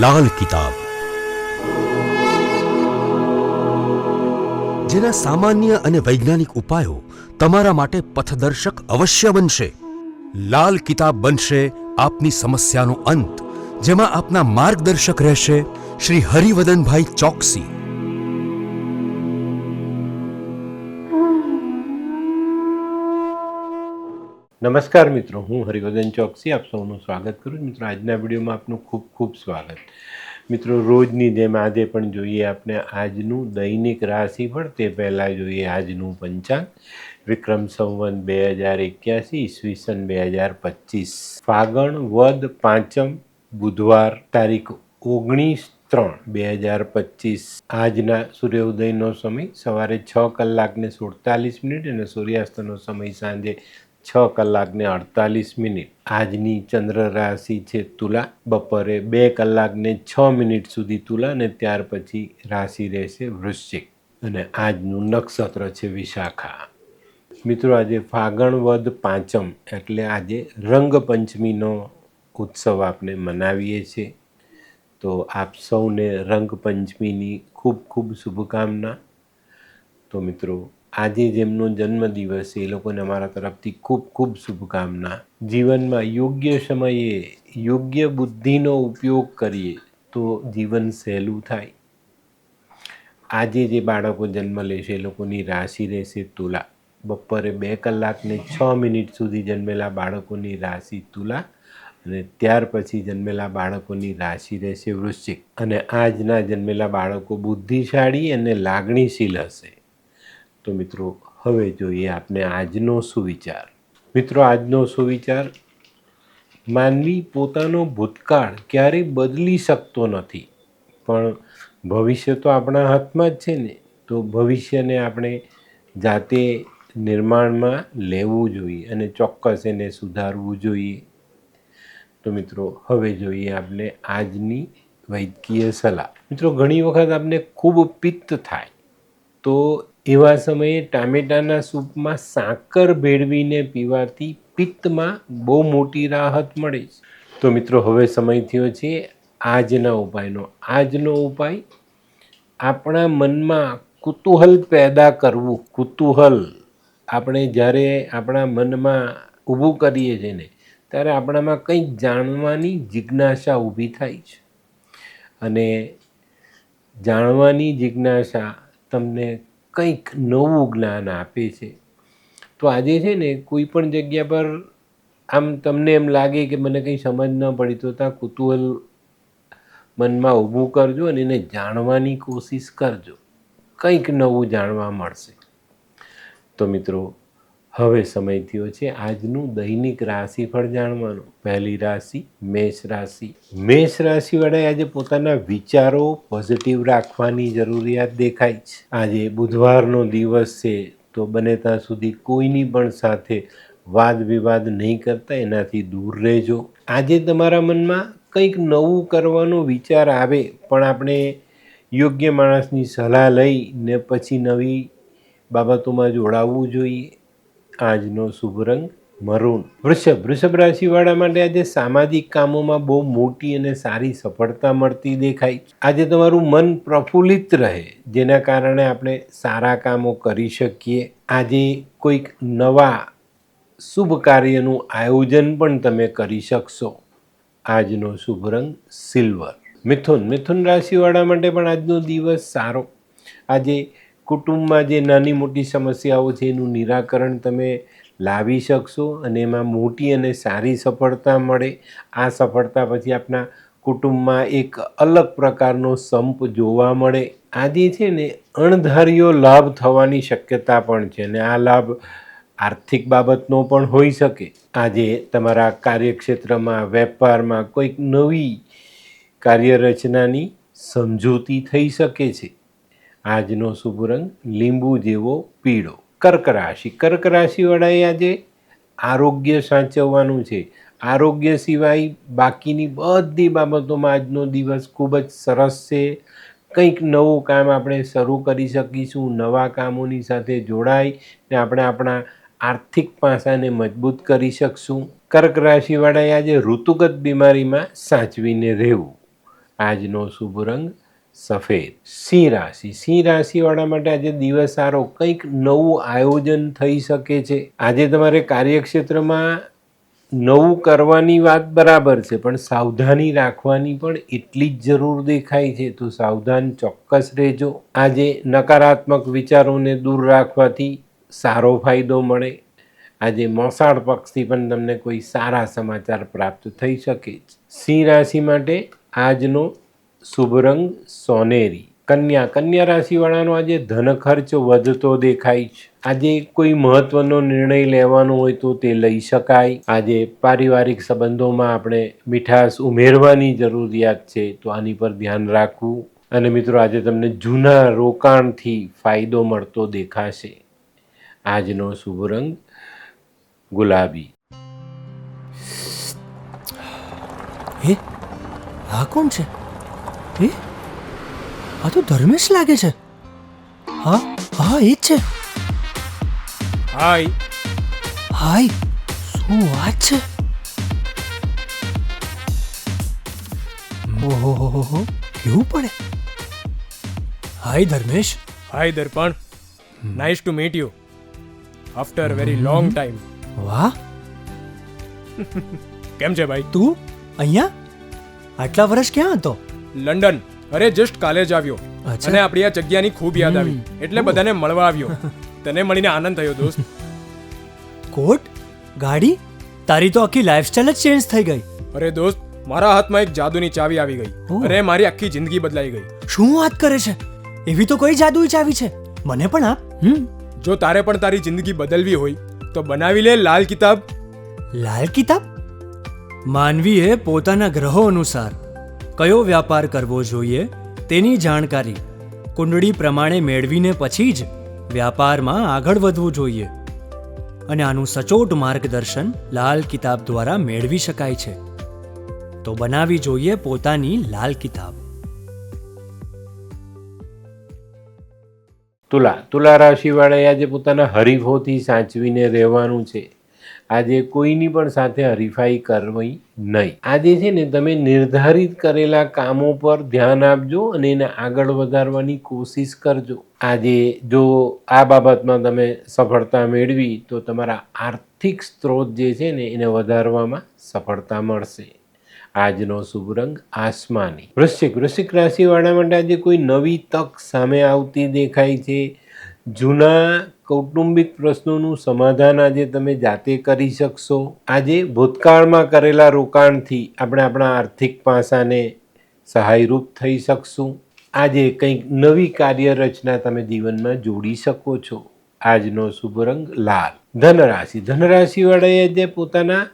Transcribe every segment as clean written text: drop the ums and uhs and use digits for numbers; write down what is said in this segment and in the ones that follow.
લાલ કિતાબ, જેના સામાન્ય અને વૈજ્ઞાનિક ઉપાયો તમારા માટે પથદર્શક અવશ્ય બનશે. લાલ કિતાબ બનશે આપની સમસ્યાનો અંત, જેમાં આપના માર્ગદર્શક રહેશે શ્રી હરિવદનભાઈ ચોકસી. નમસ્કાર મિત્રો, હું હરિવદન ચોકસી આપ સૌનું સ્વાગત કરું છું. મિત્રો, આજના વિડીયોમાં આપનું ખૂબ ખૂબ સ્વાગત. મિત્રો, રોજની જેમ આજે પણ જોઈએ આપણે આજનું દૈનિક રાશિફળ. તે પહેલાં જોઈએ આજનું પંચાંગ. વિક્રમ સંવત 2081 ઈસવીસન 2025, ફાગણ વદ પાંચમ, બુધવાર, તારીખ 19/3/2025. આજના સૂર્યોદયનો સમય સવારે 6:47 અને સૂર્યાસ્તનો સમય સાંજે 6:48. આજની ચંદ્ર રાશિ છે તુલા. બપોરે 2:06 સુધી તુલા અને ત્યાર પછી રાશિ રહેશે વૃશ્ચિક. અને આજનું નક્ષત્ર છે વિશાખા. મિત્રો, આજે ફાગણ વદ પાંચમ એટલે આજે રંગપંચમીનો ઉત્સવ આપણે મનાવીએ છીએ. તો આપ સૌને રંગપંચમીની ખૂબ ખૂબ શુભકામના. તો મિત્રો, આજે જેમનો જન્મદિવસ છે એ લોકોને અમારા તરફથી ખૂબ ખૂબ શુભકામના. જીવનમાં યોગ્ય સમયે યોગ્ય બુદ્ધિનો ઉપયોગ કરીએ તો જીવન સહેલું થાય. આજે જે બાળકો જન્મ લેશે એ લોકોની રાશિ રહેશે તુલા. બપોરે 2:06 સુધી જન્મેલા બાળકોની રાશિ તુલા અને ત્યાર પછી જન્મેલા બાળકોની રાશિ રહેશે વૃશ્ચિક. અને આજના જન્મેલા બાળકો બુદ્ધિશાળી અને લાગણીશીલ હશે. તો મિત્રો, હવે જોઈએ આપણે આજનો સુવિચાર. મિત્રો, આજનો સુવિચાર: માનવી પોતાનો ભૂતકાળ ક્યારેય બદલી શકતો નથી, પણ ભવિષ્ય તો આપણા હાથમાં જ છે ને. તો ભવિષ્યને આપણે જાતે નિર્માણમાં લેવું જોઈએ અને ચોક્કસ એને સુધારવું જોઈએ. તો મિત્રો, હવે જોઈએ આપણે આજની વૈદ્યકીય સલાહ. મિત્રો, ઘણી વખત આપણે ખૂબ પિત્ત થાય તો એવા સમયે ટામેટાના સૂપમાં સાકર ભેળવીને પીવાથી પિત્તમાં બહુ મોટી રાહત મળે છે. તો મિત્રો, હવે સમય થયો છે આજના ઉપાયનો. આજનો ઉપાય: આપણા મનમાં કુતૂહલ પેદા કરવું. કુતૂહલ આપણે જ્યારે આપણા મનમાં ઊભું કરીએ છીએ ને ત્યારે આપણામાં કંઈક જાણવાની જિજ્ઞાસા ઊભી થાય છે. અને જાણવાની જિજ્ઞાસા તમને કંઈક નવું જ્ઞાન આપે છે. તો આજે છે ને કોઈ પણ જગ્યા પર આમ તમને એમ લાગે કે મને કંઈ સમજ ન પડી તો ત્યાં કુતૂહલ મનમાં ઊભું કરજો અને એને જાણવાની કોશિશ કરજો. કંઈક નવું જાણવા મળશે. તો મિત્રો, હવે સમય થયો છે આજનું દૈનિક રાશિફળ જાણવાનું. પહેલી રાશિ મેષ રાશિ. મેષ રાશિવાળાએ આજે પોતાના વિચારો પોઝિટિવ રાખવાની જરૂરિયાત દેખાય છે. આજે બુધવારનો દિવસ છે તો બને ત્યાં સુધી કોઈની પણ સાથે વાદ વિવાદ નહીં કરતા, એનાથી દૂર રહેજો. આજે તમારા મનમાં કંઈક નવું કરવાનો વિચાર આવે, પણ આપણે યોગ્ય માણસની સલાહ લઈને પછી નવી બાબતોમાં જોડાવવું જોઈએ. આજનો શુભ રંગ મરૂન. વૃષભ રાશિવાળા માટે આજે સામાજિક કામોમાં બહુ મોટી અને સારી સફળતા મળતી દેખાય. આજે તમારું મન પ્રફુલ્લિત રહે, જેના કારણે આપણે સારા કામો કરી શકીએ. આજે કોઈક નવા શુભ કાર્યનું આયોજન પણ તમે કરી શકશો. આજનો શુભ રંગ સિલ્વર. મિથુન રાશિવાળા માટે પણ આજનો દિવસ સારો. આજે કુટુંબમાં જે નાની મોટી સમસ્યાઓ છે એનું નિરાકરણ તમે લાવી શકશો અને એમાં મોટી અને સારી સફળતા મળે. આ સફળતા પછી આપણા કુટુંબમાં એક અલગ પ્રકારનો સંપ જોવા મળે. આજે છે ને અણધાર્યો લાભ થવાની શક્યતા પણ છે અને આ લાભ આર્થિક બાબતનો પણ હોઈ શકે. આજે તમારા કાર્યક્ષેત્રમાં, વેપારમાં કોઈક નવી કાર્યરચનાની સમજૂતી થઈ શકે છે. આજનો શુભ રંગ લીંબુ જેવો પીળો. કર્ક રાશિવાળાએ આજે આરોગ્ય સાચવવાનું છે. આરોગ્ય સિવાય બાકીની બધી બાબતોમાં આજનો દિવસ ખૂબ જ સરસ છે. કંઈક નવું કામ આપણે શરૂ કરી શકીશું. નવા કામોની સાથે જોડાઈને આપણે આપણા આર્થિક પાસાને મજબૂત કરી શકશું. કર્ક રાશિવાળાએ આજે ઋતુગત બીમારીમાં સાચવીને રહેવું. આજનો શુભ રંગ સફેદ. સિંહ રાશિ. સિંહ રાશિવાળા માટે આજે દિવસ સારો. કંઈક નવું આયોજન થઈ શકે છે. આજે તમારે કાર્યક્ષેત્રમાં નવું કરવાની વાત બરાબર છે, પણ સાવધાની રાખવાની પણ એટલી જ જરૂર દેખાય છે, તો સાવધાન ચોક્કસ રહેજો. આજે નકારાત્મક વિચારોને દૂર રાખવાથી સારો ફાયદો મળે. આજે મોસાળ પક્ષથી પણ તમને કોઈ સારા સમાચાર પ્રાપ્ત થઈ શકે છે. સિંહ રાશિ માટે આજનો શુભ રંગ સોનેરી. કન્યા. કન્યા રાશિવાળાનો આજે ધન ખર્ચ વધતો દેખાય છે. આજે કોઈ મહત્વનો નિર્ણય લેવાનો હોય તો તે લઈ શકાય. આજે પારિવારિક સંબંધોમાં આપણે મીઠાશ ઉમેરવાની જરૂરિયાત છે, તો આની પર ધ્યાન રાખવું. અને મિત્રો, આજે તમને જૂના રોકાણથી ફાયદો મળતો દેખાશે. આજનો શુભ રંગ ગુલાબી. હે, આ કોણ છે? હે, આ તો ધર્મેશ લાગે છે. હા હા, એ જ છે. હાય. હાય, શું વાત છે? ઓહો, કેવું પડે? Hi Dharmesh. Hi Darpan. Nice to meet you after very long time. વાહ, કેમ છે ભાઈ? તું અહીંયા આટલા વર્ષ ક્યાં હતો? લંડન. અરે જસ્ટ કાલે જ આવ્યો અચ્છા. અને આપણી આ જગ્યાની ખૂબ યાદ આવી એટલે બધાને મળવા આવ્યો. તને મળીને આનંદ થયો દોસ્ત. કોટ, ગાડી, તારી તો આખી લાઈફસ્ટાઈલ જ ચેન્જ થઈ ગઈ. અરે દોસ્ત, મારા હાથમાં એક જાદુની ચાવી આવી ગઈ ઓહ. અને મારી આખી જિંદગી બદલાઈ ગઈ. શું વાત કરે છે? એવી તો કઈ જાદુઈ ચાવી છે? મને પણ આપ. જો તારે પણ તારી જિંદગી બદલવી હોય તો બનાવી લે લાલ કિતાબ. લાલ કિતાબ? માનવીએ પોતાના ગ્રહો અનુસાર કયો વ્યાપાર કરવો જોઈએ તેની જાણકારી કુંડળી પ્રમાણે મેળવીને પછી જ વ્યાપારમાં આગળ વધવું જોઈએ. અને આનું સચોટ માર્ગદર્શન લાલ કિતાબ દ્વારા મેળવી શકાય છે. તો બનાવી જોઈએ પોતાની લાલ કિતાબ. તુલા. તુલા રાશિવાળાએ આજે પોતાના હરીફોથી સાચવીને રહેવાનું છે. આજે કોઈની પણ સાથે હરીફાઈ કરવી નહીં. આજે છે ને, તમે નિર્ધારિત કરેલા કામો પર ધ્યાન આપજો અને એને આગળ વધારવાની કોશિશ કરજો. આજે જો આ બાબતમાં તમે સફળતા મેળવી તો તમારા આર્થિક સ્ત્રોત જે છે ને એને વધારવામાં સફળતા મળશે. આજનો શુભ રંગ આસમાની. વૃશ્ચિક. વૃશ્ચિક રાશિવાળા માટે આજે કોઈ નવી તક સામે આવતી દેખાય છે. જૂના કૌટુંબિક પ્રશ્નોનું સમાધાન આજે તમે જાતે કરી શકશો. આજે ભૂતકાળમાં કરેલા રોકાણથી આપણે આપણા આર્થિક પાસાને સહાયરૂપ થઈ શકશું. આજે કંઈક નવી કાર્યરચના તમે જીવનમાં જોડી શકો છો. આજનો શુભ રંગ લાલ. ધનરાશિ. ધનરાશિવાળાએ આજે પોતાના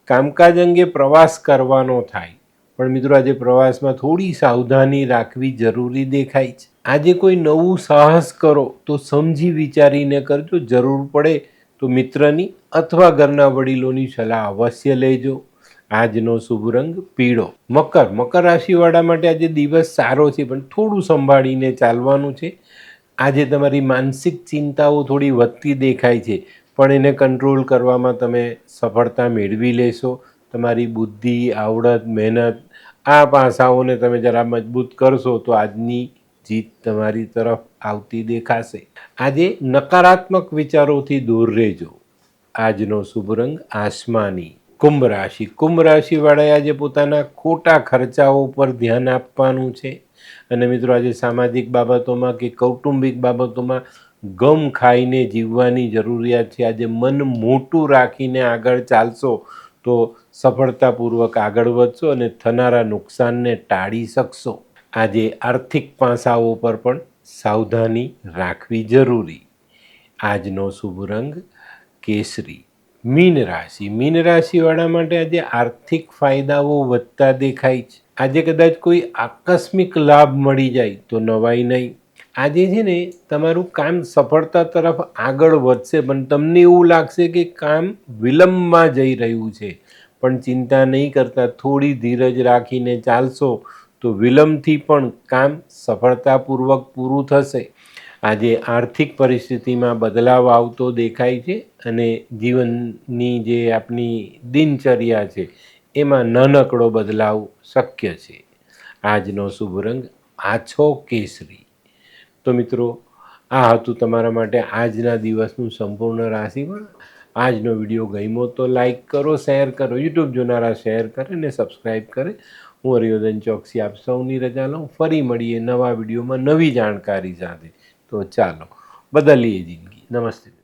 કામકાજ અંગે પ્રવાસ કરવાનો થાય, પણ મિત્રો આજે પ્રવાસમાં થોડી સાવધાની રાખવી જરૂરી દેખાય છે. આજે કોઈ નવું સાહસ કરો તો સમજી વિચારીને કરજો. જરૂર પડે તો મિત્રની અથવા ઘરના વડીલોની સલાહ અવશ્ય લેજો. આજનો શુભ રંગ પીળો. મકર. મકર રાશિવાળા માટે આજે દિવસ સારો છે, પણ થોડું સંભાળીને ચાલવાનું છે. આજે તમારી માનસિક ચિંતાઓ થોડી વધતી દેખાય છે, પણ એને કંટ્રોલ કરવામાં તમે સફળતા મેળવી લેશો. તમારી બુદ્ધિ, આવડત, મહેનત આ પાસાઓને તમે જરા મજબૂત કરશો તો આજની જીત તમારી તરફ આવતી દેખાશે. આજે નકારાત્મક વિચારોથી દૂર રહેજો. આજનો શુભ રંગ આસમાની. કુંભ રાશિ. કુંભ રાશિવાળાએ આજે પોતાના ખોટા ખર્ચાઓ પર ધ્યાન આપવાનું છે. અને મિત્રો, આજે સામાજિક બાબતોમાં કે કૌટુંબિક બાબતોમાં ગમ ખાઈને જીવવાની જરૂરિયાત છે. આજે મન મોટું રાખીને આગળ ચાલશો તો સફળતાપૂર્વક આગળ વધશો અને થનારા નુકસાનને ટાળી શકશો. આજે આર્થિક પાસાઓ પર પણ સાવધાની રાખવી જરૂરી. આજનો શુભ રંગ કેસરી. મીન રાશિ. મીન રાશિવાળા માટે આજે આર્થિક ફાયદાઓ વધતા દેખાય છે. આજે કદાચ કોઈ આકસ્મિક લાભ મળી જાય તો નવાઈ નહીં. આજે છે ને, તમારું કામ સફળતા તરફ આગળ વધશે, પણ તમને એવું લાગશે કે કામ વિલંબમાં જઈ રહ્યું છે. પણ ચિંતા નહીં કરતા, થોડી ધીરજ રાખીને ચાલશો તો વિલંબથી પણ કામ સફળતાપૂર્વક પૂરું થશે. આજે આર્થિક પરિસ્થિતિમાં બદલાવ આવતો દેખાય છે અને જીવનની જે આપણી દિનચર્યા છે એમાં નાનકડો બદલાવ શક્ય છે. આજનો શુભ રંગ આછો કેસરી. તો મિત્રો, આ હતું તમારા માટે આજના દિવસનું સંપૂર્ણ રાશિફળ. આજનો વિડીયો ગમ્યો તો લાઈક કરો, શેર કરો, યુટ્યુબ જોનારા શેર કરે ને સબસ્ક્રાઈબ કરે. હું હરિવર્ધન ચોકસી આપ સૌની રજા લઉં. ફરી મળીએ નવા વિડીયોમાં નવી જાણકારી સાથે. તો ચાલો બદલીએ જિંદગી. નમસ્તે.